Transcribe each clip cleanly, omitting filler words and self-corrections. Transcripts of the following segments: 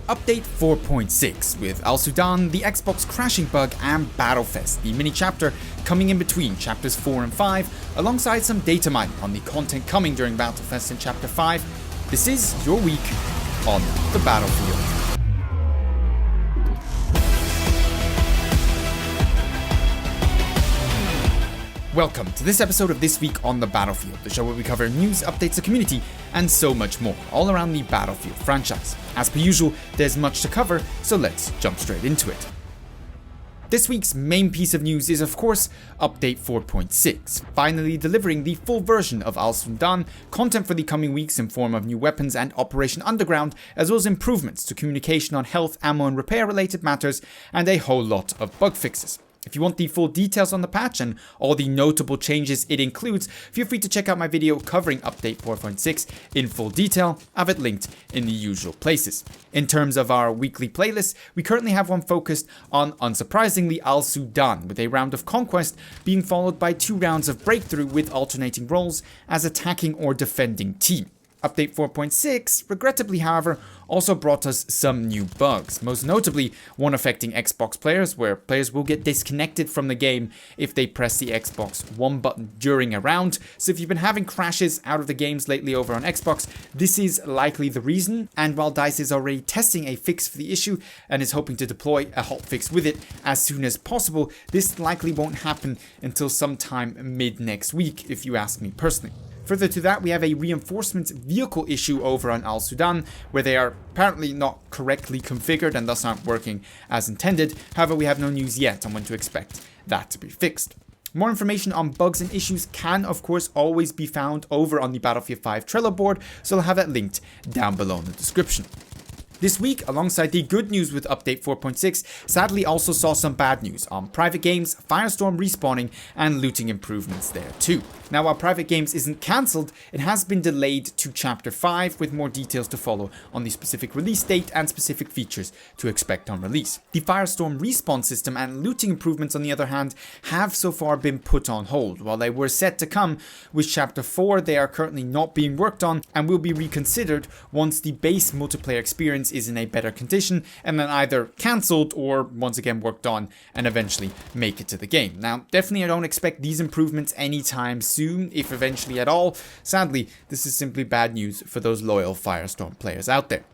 Update 4.6 with Al Sudan, the Xbox crashing bug, and Battlefest, the mini chapter coming in between chapters 4 and 5, alongside some data mining on the content coming during Battlefest in chapter 5. This is your week on the Battlefield. Welcome to this episode of This Week on the Battlefield, the show where we cover news, updates, the community, and so much more, all around the Battlefield franchise. As per usual, there's much to cover, so let's jump straight into it. This week's main piece of news is, of course, Update 4.6, finally delivering the full version of Al Sudan, content for the coming weeks in form of new weapons and Operation Underground, as well as improvements to communication on health, ammo, and repair related matters, and a whole lot of bug fixes. If you want the full details on the patch and all the notable changes it includes, feel free to check out my video covering Update 4.6 in full detail. I have it linked in the usual places. In terms of our weekly playlist, we currently have one focused on, unsurprisingly, Al Sudan, with a round of Conquest being followed by 2 rounds of Breakthrough with alternating roles as attacking or defending team. Update 4.6, regrettably however, also brought us some new bugs, most notably one affecting Xbox players, where players will get disconnected from the game if they press the Xbox One button during a round. So if you've been having crashes out of the games lately over on Xbox, this is likely the reason, and while DICE is already testing a fix for the issue and is hoping to deploy a hotfix with it as soon as possible, this likely won't happen until sometime mid next week, if you ask me personally. Further to that, we have a reinforcements vehicle issue over on Al Sudan, where they are apparently not correctly configured and thus aren't working as intended. However, we have no news yet on when to expect that to be fixed. More information on bugs and issues can, of course, always be found over on the Battlefield 5 Trello board, so I'll have that linked down below in the description. This week, alongside the good news with Update 4.6, sadly also saw some bad news on Private Games, Firestorm respawning, and looting improvements there too. Now, while Private Games isn't cancelled, it has been delayed to Chapter 5 with more details to follow on the specific release date and specific features to expect on release. The Firestorm respawn system and looting improvements, on the other hand, have so far been put on hold. While they were set to come with Chapter 4, they are currently not being worked on and will be reconsidered once the base multiplayer experience is in a better condition, and then either cancelled or once again worked on and eventually make it to the game. Now, definitely I don't expect these improvements anytime soon, if eventually at all. Sadly, this is simply bad news for those loyal Firestorm players out there.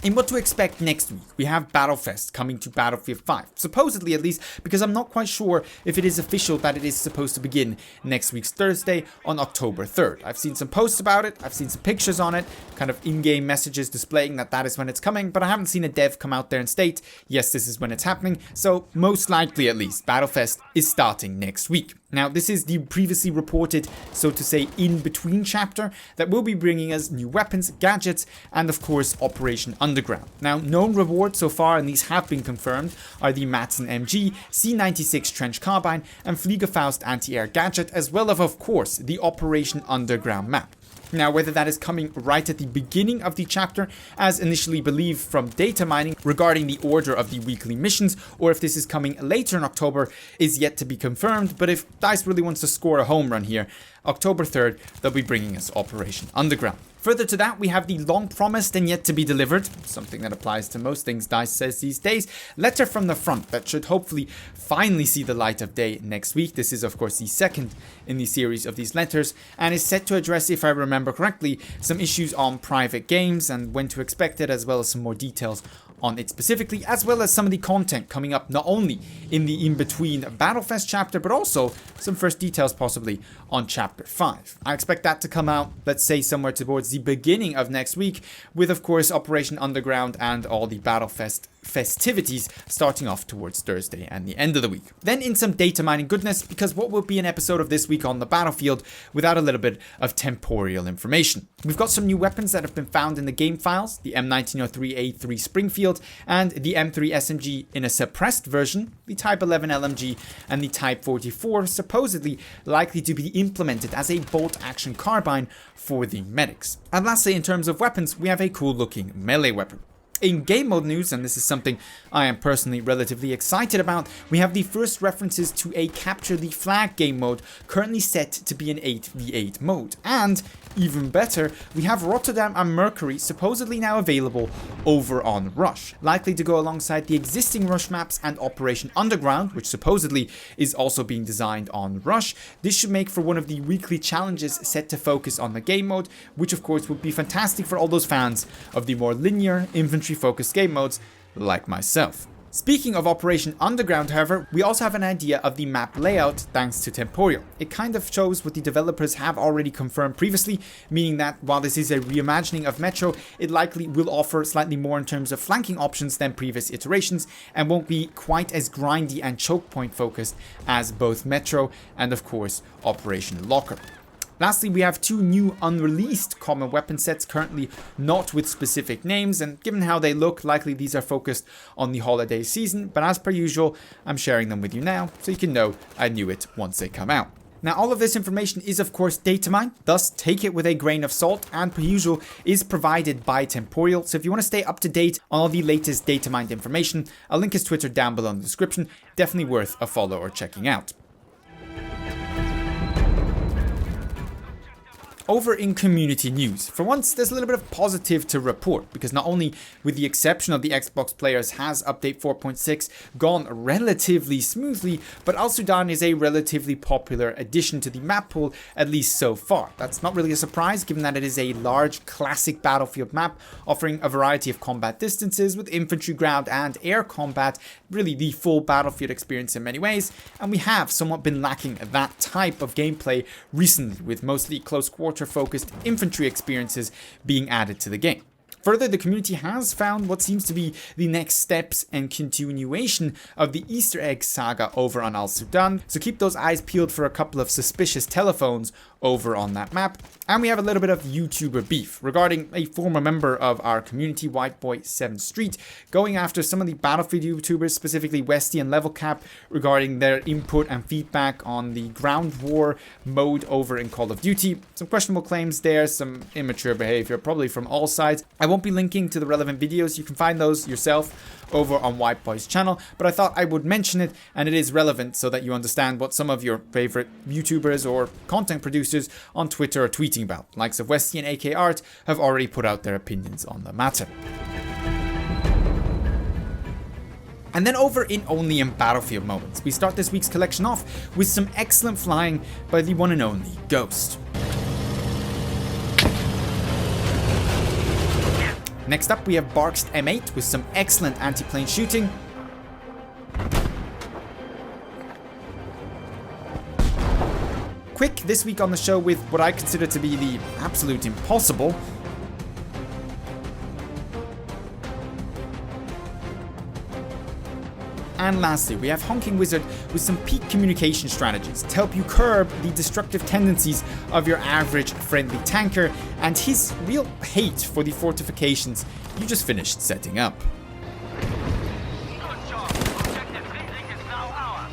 In what to expect next week, we have Battlefest coming to Battlefield 5, supposedly at least, because I'm not quite sure if it is official that it is supposed to begin next week's Thursday on October 3rd. I've seen some posts about it, I've seen some pictures on it, kind of in-game messages displaying that is when it's coming, but I haven't seen a dev come out there and state, yes, this is when it's happening, so most likely at least, Battlefest is starting next week. Now, this is the previously reported, so to say, in-between chapter that will be bringing us new weapons, gadgets, and of course, Operation Underground. Now, known rewards so far, and these have been confirmed, are the Madsen MG, C96 Trench Carbine, and Fliegerfaust anti-air gadget, as well as, of course, the Operation Underground map. Now, whether that is coming right at the beginning of the chapter, as initially believed from data mining regarding the order of the weekly missions, or if this is coming later in October, is yet to be confirmed. But if DICE really wants to score a home run here, October 3rd, they'll be bringing us Operation Underground. Further to that, we have the long promised and yet to be delivered, something that applies to most things DICE says these days, letter from the front that should hopefully finally see the light of day next week. This is of course the second in the series of these letters and is set to address, if I remember correctly, some issues on Private Games and when to expect it, as well as some more details on it specifically, as well as some of the content coming up not only in the in-between Battlefest chapter, but also some first details possibly on Chapter 5. I expect that to come out, let's say, somewhere towards the beginning of next week, with of course Operation Underground and all the Battlefest festivities starting off towards Thursday and the end of the week. Then in some data mining goodness, because what will be an episode of This Week on the Battlefield without a little bit of temporyal information. We've got some new weapons that have been found in the game files, the M1903A3 Springfield and the M3 SMG in a suppressed version, the Type 11 LMG and the Type 44 supposedly likely to be implemented as a bolt action carbine for the medics. And lastly, in terms of weapons, we have a cool looking melee weapon. In game mode news, and this is something I am personally relatively excited about, we have the first references to a Capture the Flag game mode currently set to be an 8v8 mode. And even better, we have Rotterdam Mercury supposedly now available over on Rush, likely to go alongside the existing Rush maps and Operation Underground, which supposedly is also being designed on Rush. This should make for one of the weekly challenges set to focus on the game mode, which of course would be fantastic for all those fans of the more linear, infantry-focused game modes like myself. Speaking of Operation Underground, however, we also have an idea of the map layout thanks to Temporyal. It kind of shows what the developers have already confirmed previously, meaning that while this is a reimagining of Metro, it likely will offer slightly more in terms of flanking options than previous iterations and won't be quite as grindy and choke point focused as both Metro and of course Operation Locker. Lastly, we have two new unreleased common weapon sets currently not with specific names, and given how they look, likely these are focused on the holiday season, but as per usual, I'm sharing them with you now so you can know I knew it once they come out. Now, all of this information is of course data mined, thus take it with a grain of salt, and per usual is provided by Temporyal, so if you want to stay up to date on all the latest data mined information, I'll link his Twitter down below in the description, definitely worth a follow or checking out. Over in community news, for once there's a little bit of positive to report, because not only with the exception of the Xbox players has update 4.6 gone relatively smoothly, but Al Sudan is a relatively popular addition to the map pool, at least so far. That's not really a surprise given that it is a large classic battlefield map offering a variety of combat distances with infantry, ground and air combat, really the full battlefield experience in many ways, and we have somewhat been lacking that type of gameplay recently with mostly close quarter focused infantry experiences being added to the game. Further, the community has found what seems to be the next steps and continuation of the Easter egg saga over on Al Sudan, so keep those eyes peeled for a couple of suspicious telephones over on that map. And we have a little bit of YouTuber beef regarding a former member of our community, White Boy 7 Street, going after some of the Battlefield YouTubers, specifically Westy and Level Cap, regarding their input and feedback on the ground war mode over in Call of Duty. Some questionable claims there, some immature behavior, probably from all sides. I won't be linking to the relevant videos, you can find those yourself over on White Boy's channel, but I thought I would mention it, and it is relevant so that you understand what some of your favorite YouTubers or content producers on Twitter are tweeting about. Likes of Westy and AK Art have already put out their opinions on the matter. And then over in Only in Battlefield moments, we start this week's collection off with some excellent flying by the one and only Ghost. Next up, we have Barkst M8 with some excellent anti-plane shooting. Quick this week on the show with what I consider to be the absolute impossible. And lastly, we have Honking Wizard with some peak communication strategies to help you curb the destructive tendencies of your average friendly tanker and his real hate for the fortifications you just finished setting up. Good job. Objective Leeks is now ours.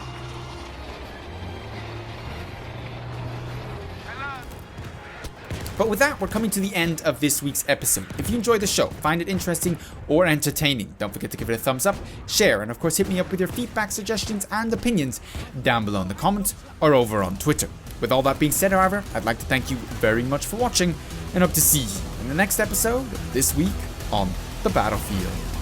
But with that, we're coming to the end of this week's episode. If you enjoyed the show, find it interesting or entertaining, don't forget to give it a thumbs up, share, and of course hit me up with your feedback, suggestions, and opinions down below in the comments or over on Twitter. With all that being said, however, I'd like to thank you very much for watching, and hope to see you in the next episode of This Week on the Battlefield.